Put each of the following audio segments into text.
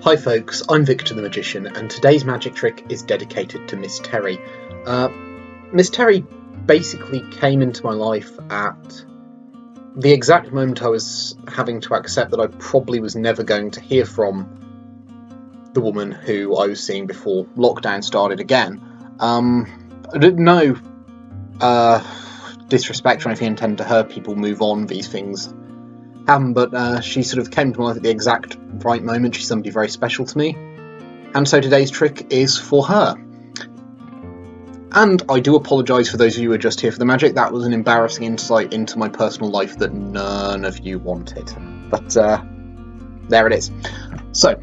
Hi folks, I'm Victor the Magician, and today's magic trick is dedicated to Miss Terry. Miss Terry basically came into my life at the exact moment I was having to accept that I probably was never going to hear from the woman who I was seeing before lockdown started again. I didn't know disrespect or anything intended to her. People move on, these things happen, but she sort of came to my life at the exact right moment. She's somebody very special to me, and so today's trick is for her. And I do apologise for those of you who are just here for the magic. That was an embarrassing insight into my personal life that none of you wanted, but there it is. So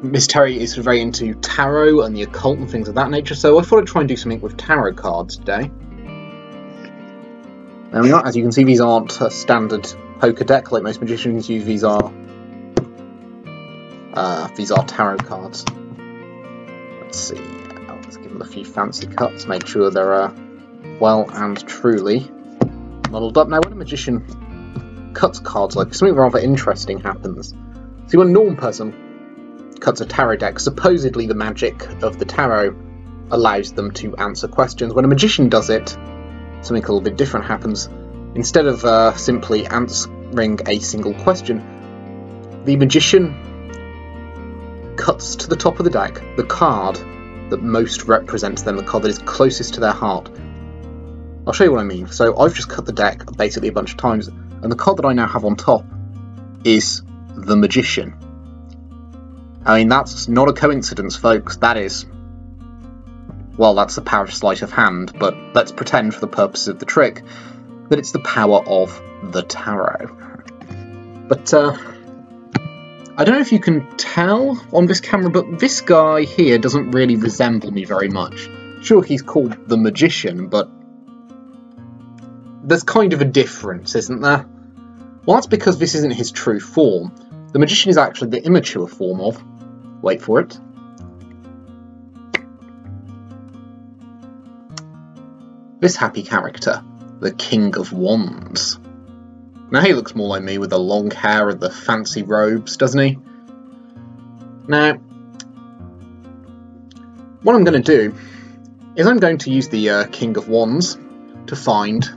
Miss Terry is sort of very into tarot and the occult and things of that nature, so I thought I'd try and do something with tarot cards today. There we are. As you can see, these aren't a standard poker deck like most magicians use. These are tarot cards. Let's see. Let's give them a few fancy cuts. Make sure they're well and truly modelled up. Now, when a magician cuts cards like this, something rather interesting happens. See, when a normal person cuts a tarot deck, supposedly the magic of the tarot allows them to answer questions. When a magician does it, something a little bit different happens. Instead of simply answering a single question, the magician cuts to the top of the deck the card that most represents them, the card that is closest to their heart. I'll show you what I mean. So I've just cut the deck basically a bunch of times, and the card that I now have on top is the Magician. I mean, that's not a coincidence, folks. That is, well, that's the power of sleight of hand, but let's pretend for the purposes of the trick that it's the power of the tarot. But I don't know if you can tell on this camera, but this guy here doesn't really resemble me very much. Sure, he's called the Magician, but there's kind of a difference, isn't there? Well, that's because this isn't his true form. The Magician is actually the immature form of, wait for it, this happy character, the King of Wands. Now he looks more like me with the long hair and the fancy robes, doesn't he? Now, what I'm going to do is I'm going to use the King of Wands to find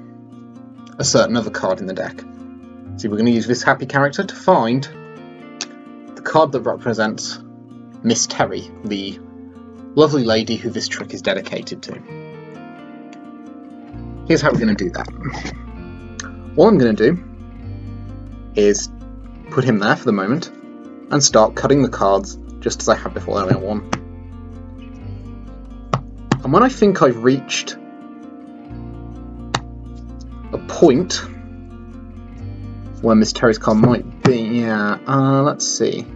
a certain other card in the deck. See, we're going to use this happy character to find the card that represents Miss Terry, the lovely lady who this trick is dedicated to. Here's how we're going to do that. All I'm going to do is put him there for the moment and start cutting the cards just as I have before. There we go, one. And when I think I've reached a point where Miss Terry's card might be, yeah, let's see.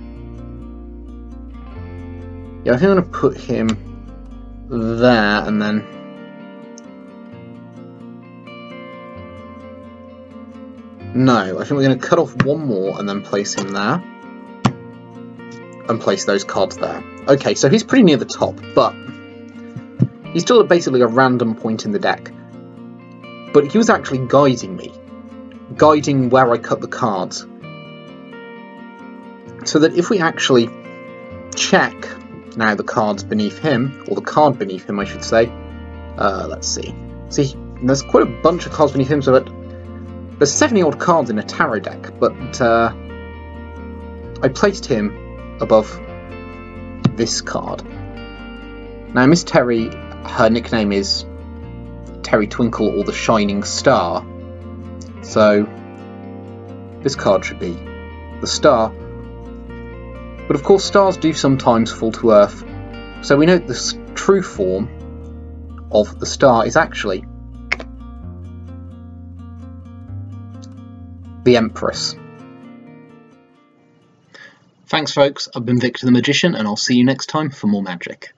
Yeah, I think I'm going to put him there and then no, I think we're going to cut off one more and then place him there. And place those cards there. Okay, so he's pretty near the top, but he's still at basically a random point in the deck. But he was actually guiding me. Guiding where I cut the cards. So that if we actually check now the cards beneath him, or the card beneath him, I should say. Let's see. See, there's quite a bunch of cards beneath him, so that there's 70 odd cards in a tarot deck, but I placed him above this card. Now, Miss Terry, her nickname is Terry Twinkle or the Shining Star, so this card should be the star. But of course, stars do sometimes fall to Earth, so we know the true form of the star is actually the Empress. Thanks folks, I've been Victor the Magician, and I'll see you next time for more magic.